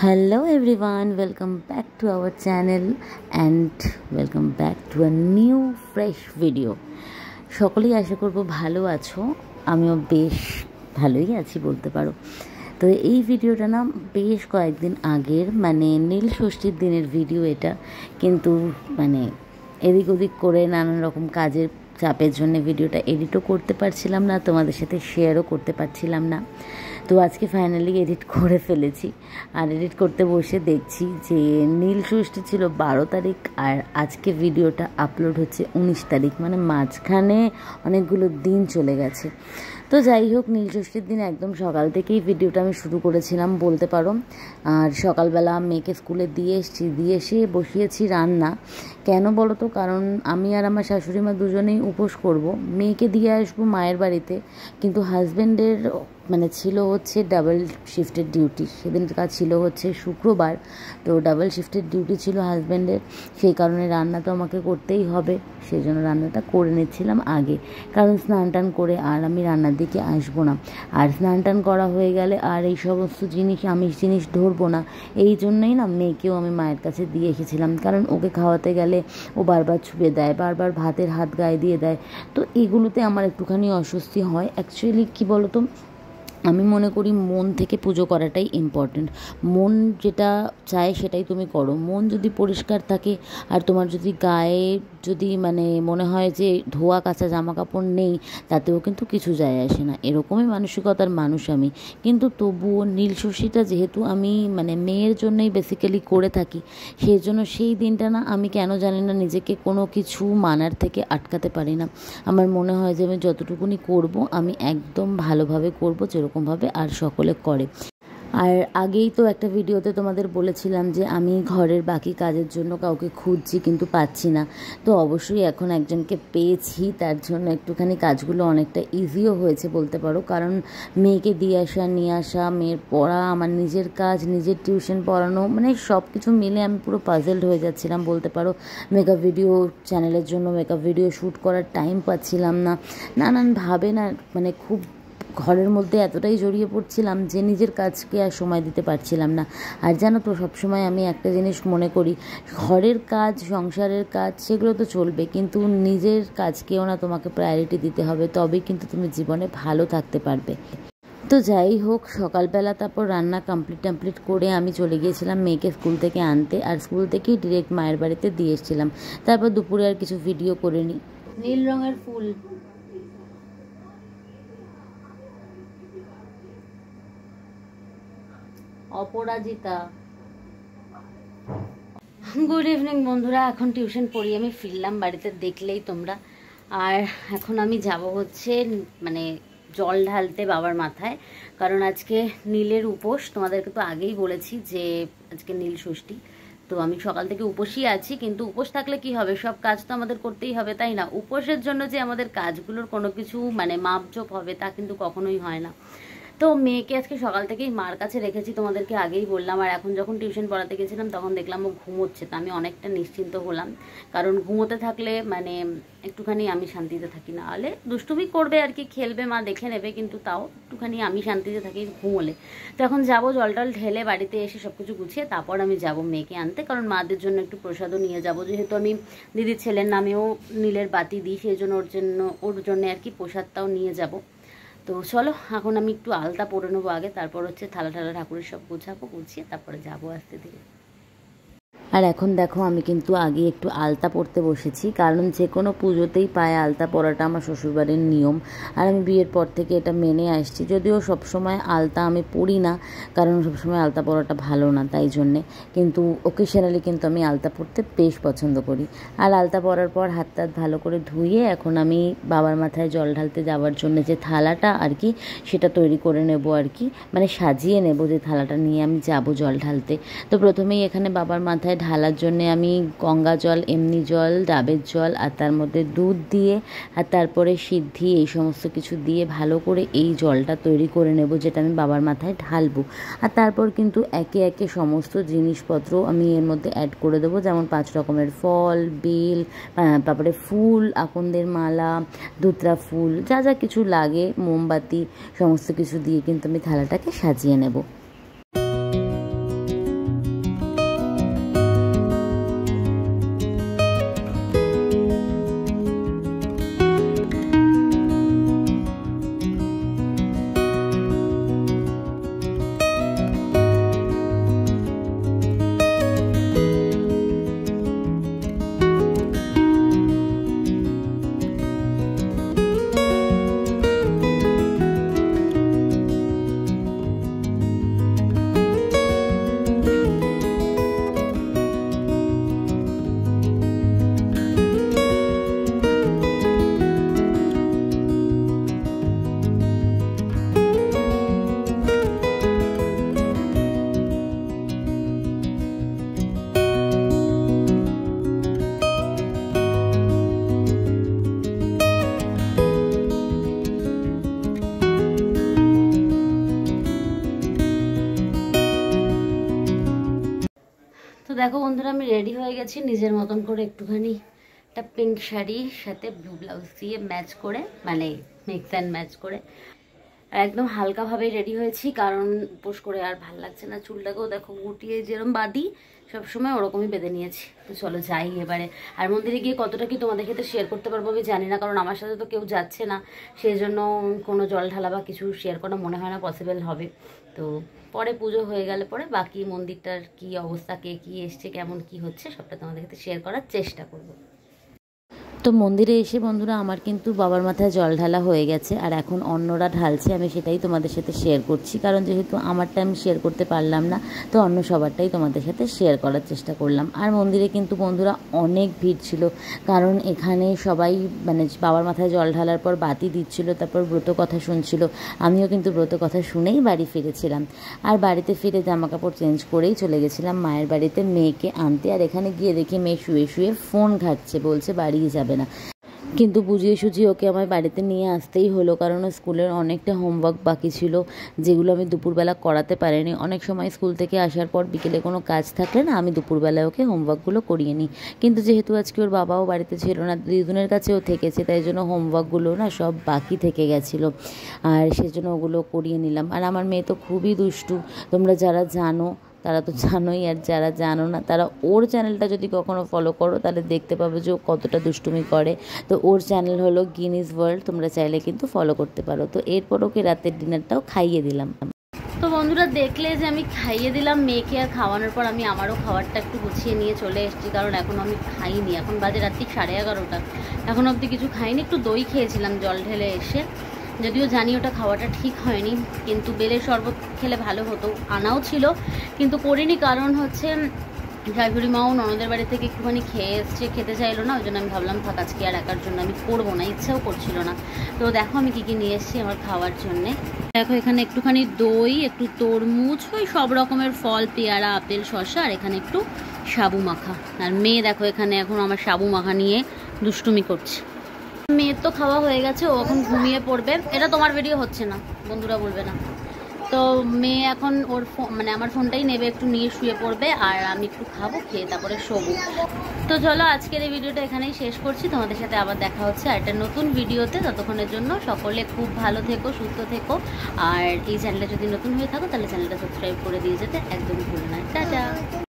Hello everyone, welcome back to our channel and welcome back to a new fresh video. সকলেই আশা করব ভালো আছো, আমিও বেশ ভালোই আছি বলতে পারো। তো এই ভিডিওটা না বেশ কয়েকদিন আগের মানে নীল ষষ্ঠীর দিনের ভিডিও এটা, কিন্তু মানে এদিক ওদিক করে নানান রকম কাজের চাপের জন্য ভিডিওটা এডিটও করতে পারছিলাম না, তোমাদের সাথে শেয়ারও করতে পারছিলাম না। তো আজকে ফাইনালি এডিট করে ফেলেছি, আর এডিট করতে বসে দেখছি যে নীল ষষ্ঠী ছিল 12 তারিখ আর আজকে ভিডিওটা আপলোড হচ্ছে 19 তারিখ, মানে মাঝখানে অনেকগুলো দিন চলে গেছে। তো যাই হোক, নীল ষষ্ঠীর দিন একদম সকাল থেকেই ভিডিওটা আমি শুরু করেছিলাম বলতে পারো। আর সকালবেলা মেয়েকে স্কুলে দিয়ে এসে বসিয়েছি রান্না। কেন বলো তো, কারণ আমি আর আমার শাশুড়ি মা দুজনেই উপোস করব, মেয়েকে দিয়ে আসবো মায়ের বাড়িতে, কিন্তু হাজব্যান্ডের মানে ছিল হচ্ছে ডাবল শিফটের ডিউটি, সেদিন কাজ ছিল হচ্ছে শুক্রবার, তো ডাবল শিফটের ডিউটি ছিল হাজব্যান্ডের, সেই কারণে রান্না তো আমাকে করতেই হবে, সেই জন্য রান্নাটা করে নিচ্ছিলাম আগে, কারণ স্নান টান করে আর আমি রান্নার দিকে আসবো না। আর স্নান টান করা হয়ে গেলে আর এই সমস্ত জিনিস আমিষ জিনিস ধরবো না, এই জন্যই না মেয়েকেও আমি মায়ের কাছে দিয়ে এসেছিলাম, কারণ ওকে খাওয়াতে গেলে ও বারবার ছুঁয়ে দেয়, বারবার ভাতের হাত গায়ে দিয়ে দেয়, তো এগুলোতে আমার একটুখানি অস্বস্তি হয়। অ্যাকচুয়ালি কী বলো তো, আমি মনে করি মন থেকে পুজো করাটাই ইম্পর্টেন্ট। মন যেটা চায় সেটাই তুমি করো। মন যদি পরিষ্কার থাকে আর তোমার যদি গায়ে যদি মানে মনে হয় যে ধোয়া কাচা জামা কাপড় নেই, তাতেও কিন্তু কিছু যায় আসে না, এরকমই মানসিকতার মানুষ আমি। কিন্তু তবুও নীল ষষ্ঠীটা যেহেতু আমি মানে মেয়ের জন্যই বেসিক্যালি করে থাকি, সেই জন্য সেই দিনটা না আমি কেন জানি না নিজেকে কোনো কিছু মানার থেকে আটকাতে পারি না। আমার মনে হয় যে আমি যতটুকুনি করব আমি একদম ভালোভাবে করব, যেরকমভাবে আর সকলে করে। আর আগেই তো একটা ভিডিওতে তোমাদের বলেছিলাম যে আমি ঘরের বাকি কাজের জন্য কাউকে খুঁজছি কিন্তু পাচ্ছি না, তো অবশ্যই এখন একজনকে পেয়েছি, তার জন্য একটুখানি কাজগুলো অনেকটা ইজিও হয়েছে বলতে পারো, কারণ মেয়েকে দিয়ে আসা নিয়ে আসা, মেয়ের পড়া, আমার নিজের কাজ, নিজের টিউশন পড়ানো, মানে সব কিছু মিলে আমি পুরো পাজলড হয়ে যাচ্ছিলাম বলতে পারো। মেকআপ ভিডিও চ্যানেলের জন্য মেকআপ ভিডিও শ্যুট করার টাইম পাচ্ছিলাম না, নানানভাবে না মানে খুব ঘরের মধ্যে এতটাই জড়িয়ে পড়ছিলাম যে নিজের কাজকে আর সময় দিতে পারছিলাম না। আর জানো তো, সবসময় আমি একটা জিনিস মনে করি, ঘরের কাজ, সংসারের কাজ সেগুলো তো চলবে, কিন্তু নিজের কাজকেও না তোমাকে প্রায়োরিটি দিতে হবে, তবেই কিন্তু তুমি জীবনে ভালো থাকতে পারবে। তো যাই হোক, সকালবেলা তারপর রান্না কমপ্লিট করে আমি চলে গিয়েছিলাম মেয়েকে স্কুল থেকে আনতে, আর স্কুল থেকেই ডিরেক্ট মায়ের বাড়িতে দিয়ে এসেছিলাম। তারপর দুপুরে আর কিছু ভিডিও করে নিই। নীল রঙের ফুল, অপরাজিতা। গুড ইভিনিং বন্ধুরা, এখন টিউশন পড়ি আমি ফিরলাম বাড়িতে, দেখলেই তোমরা। আর এখন আমি যাব হচ্ছে মানে জল ঢালতে বাবার মাথায়, কারণ আজকে নীলের উপোস। তোমাদেরকে তো আগেই বলেছি যে আজকে নীল ষষ্ঠী, তো আমি সকাল থেকে উপোসই আছি, কিন্তু উপোস থাকলে কি হবে, সব কাজ তো আমাদের করতেই হবে, তাই না? উপোসের জন্য যে আমাদের কাজগুলোর কোনো কিছু মানে মাপজোপ হবে তা কিন্তু কখনোই হয় না। তো মেয়েকে আজকে সকাল থেকেই মার কাছে রেখেছি, তোমাদেরকে আগেই বললাম। আর এখন যখন টিউশন পড়াতে গেছিলাম তখন দেখলাম ও ঘুমোচ্ছে, তো আমি অনেকটা নিশ্চিন্ত হলাম, কারণ ঘুমোতে থাকলে মানে একটুখানি আমি শান্তিতে থাকি, না হলে দুষ্টুমি করবে আর কি, খেলবে, মা দেখে নেবে, কিন্তু তাও একটুখানি আমি শান্তিতে থাকি ঘুমোলে। তো এখন যাবো জল টল ঢেলে বাড়িতে এসে সব কিছু গুছিয়ে তারপর আমি যাব মেয়েকে আনতে, কারণ মাদের জন্য একটু প্রসাদও নিয়ে যাব, যেহেতু আমি দিদির ছেলের নামেও নীলের বাতি দিই, সেই জন্য ওর জন্য আর কি প্রসাদটাও নিয়ে যাব। তো চলো, এখন আমি একটু আলতা পরে নেবো আগে, তারপর হচ্ছে থালা ঠাকুরের সব গুছিয়ে তারপরে যাবো আস্তে ধীরে। আর এখন দেখো, আমি কিন্তু আগে একটু আলতা পরতে বসেছি, কারণ যে কোনো পুজোতেই পায়ে আলতা পরাটা আমার শ্বশুরবাড়ির নিয়ম, আর আমি বিয়ের পর থেকে এটা মেনে আসছি। যদিও সবসময় আলতা আমি পরি না, কারণ সবসময় আলতা পরাটা ভালো না, তাই জন্যে, কিন্তু ওকেশনালি কিন্তু আমি আলতা পরতে বেশ পছন্দ করি। আর আলতা পরার পর হাত টাত ভালো করে ধুয়ে এখন আমি বাবার মাথায় জল ঢালতে যাওয়ার জন্য যে থালাটা আর কি সেটা তৈরি করে নেব আর কি, মানে সাজিয়ে নেব যে থালাটা নিয়ে আমি যাব জল ঢালতে। তো প্রথমেই এখানে বাবার মাথায় ঢালার জন্য আমি গঙ্গা জল, এমনি জল, ডাবের জল আর তার মধ্যে দুধ দিয়ে আর তারপরে সিদ্ধি এই সমস্ত কিছু দিয়ে ভালো করে এই জলটা তৈরি করে নেব, যেটা আমি বাবার মাথায় ঢালবো। আর তারপর কিন্তু একে একে সমস্ত জিনিসপত্র আমি এর মধ্যে অ্যাড করে দেবো, যেমন 5 রকমের ফল, বেল, তারপরে ফুল, আকন্দের মালা, ধুতরা ফুল, যা যা কিছু লাগে, মোমবাতি, সমস্ত কিছু দিয়ে কিন্তু আমি থালাটাকে সাজিয়ে নেব। দেখো বন্ধুরা, আমি রেডি হয়ে গেছি নিজের মতন করে, একটুখানি একটা পিঙ্ক শাড়ির সাথে ব্লু ব্লাউজ দিয়ে ম্যাচ করে, মানে মিক্স অ্যান্ড ম্যাচ করে একদম হালকাভাবেই রেডি হয়েছি, কারণ উপোস করে আর ভাল লাগছে না। চুলটাকেও দেখো গুটিয়ে যেরকম বাঁধি সবসময় ওরকমই বেঁধে নিয়েছি। তো চলো যাই এবারে। আর মন্দিরে গিয়ে কতটা কি তোমাদের সাথে শেয়ার করতে পারবো আমি জানি না, কারণ আমার সাথে তো কেউ যাচ্ছে না, সেই জন্য কোনো জল ঢালা বা কিছু শেয়ার করা মনে হয় না পসিবল হবে। তো পরে পুজো হয়ে গেলে পরে বাকি মন্দিরটার কি অবস্থা, কে কী এসছে, কেমন কি হচ্ছে সবটা তোমাদের সাথে শেয়ার করার চেষ্টা করবো। তো মন্দিরে এসে বন্ধুরা আমার কিন্তু বাবার মাথায় জল ঢালা হয়ে গেছে, আর এখন অন্যরা ঢালছে, আমি সেটাই তোমাদের সাথে শেয়ার করছি, কারণ যেহেতু আমারটা আমি শেয়ার করতে পারলাম না, তো অন্য সবারটাই তোমাদের সাথে শেয়ার করার চেষ্টা করলাম। আর মন্দিরে কিন্তু বন্ধুরা অনেক ভিড় ছিল, কারণ এখানে সবাই মানে বাবার মাথায় জল ঢালার পর বাতি দিচ্ছিল, তারপর ব্রত কথা শুনছিল। আমিও কিন্তু ব্রত কথা শুনেই বাড়ি ফিরেছিলাম, আর বাড়িতে ফিরে জামা কাপড় চেঞ্জ করেই চলে গেছিলাম মায়ের বাড়িতে মেয়েকে আনতে। আর এখানে গিয়ে দেখি মেয়ে শুয়ে শুয়ে ফোন ঘাঁটছে, বলছে বাড়ি যাবে না, কিন্তু বুঝিয়ে সুঝিয়ে ওকে আমার বাড়িতে নিয়ে আসতেই হলো, কারণ স্কুলের অনেকটা হোমওয়ার্ক বাকি ছিল, যেগুলো আমি দুপুরবেলা করাতে পারিনি। অনেক সময় স্কুল থেকে আসার পর বিকেলে কোনো কাজ থাকলে না আমি দুপুরবেলায় ওকে হোমওয়ার্কগুলো করিয়ে নিই, কিন্তু যেহেতু আজকে ওর বাবাও বাড়িতে ছিল না, দিদুনের কাছেও থেকেছে, তাই জন্য হোমওয়ার্কগুলো না সব বাকি থেকে গেছিলো, আর সেজন্য ওগুলো করিয়ে নিলাম। আর আমার মেয়ে তো খুবই দুষ্টু, তোমরা যারা জানো তারা তো জানোই, আর যারা জানো না তারা ওর চ্যানেলটা যদি কখনো ফলো করো তাহলে দেখতে পাবে যে ও কতটা দুষ্টুমি করে। তো ওর চ্যানেল হলো গিনিস ওয়ার্ল্ড, তোমরা চাইলে কিন্তু ফলো করতে পারো। তো এরপর ওকে রাতের ডিনারটাও খাইয়ে দিলাম। তো বন্ধুরা দেখলে যে আমি খাইয়ে দিলাম মেয়েকে, আর খাওয়ানোর পর আমি আমারও খাবারটা একটু গুছিয়ে নিয়ে চলে এসেছি, কারণ এখন আমি খাইনি, এখন বাজে রাত্রি 11:30, এখন অবধি কিছু খাইনি। একটু দই খেয়েছিলাম জল ঢেলে এসে, যদিও জানি ওটা খাওয়াটা ঠিক হয়নি, কিন্তু বেলের শরবত খেলে ভালো হতো, আনাও ছিল কিন্তু করিনি, কারণ হচ্ছে শাশুড়ি মাও ননদের বাড়ি থেকে একটুখানি খেয়ে এসছে, খেতে চাইলো না, ওই জন্য আমি ভাবলাম থাক আজকে আর একার জন্য আমি করবো না, ইচ্ছাও করছিল না। তো দেখো আমি কী কী নিয়ে এসেছি আমার খাওয়ার জন্যে। দেখো এখানে একটুখানি দই, একটু তরমুজ, ওই সব রকমের ফল, পেয়ারা, আপেল, শসা, আর এখানে একটু সাবু মাখা। আর মেয়ে দেখো এখানে এখন আমার সাবু মাখা নিয়ে দুষ্টুমি করছে। মেয়ের তো খাওয়া হয়ে গেছে, ও এখন ঘুমিয়ে পড়বে। এটা তোমার ভিডিও হচ্ছে না, বন্ধুরা বলবে না। তো মেয়ে এখন ওর মানে আমার ফোনটাই নেবে, একটু নিয়ে শুয়ে পড়বে, আর আমি একটু খাবো, খেয়ে তারপরে শোবো। তো চলো আজকের এই ভিডিওটা এখানেই শেষ করছি, তোমাদের সাথে আবার দেখা হচ্ছে আর একটা নতুন ভিডিওতে। ততক্ষণের জন্য সকলে খুব ভালো থেকো, সুস্থ থেকো, আর এই চ্যানেলটা যদি নতুন হয়ে থাকো তাহলে চ্যানেলটা সাবস্ক্রাইব করে দিয়ে যেতে একদম ভুলো না। টাটা।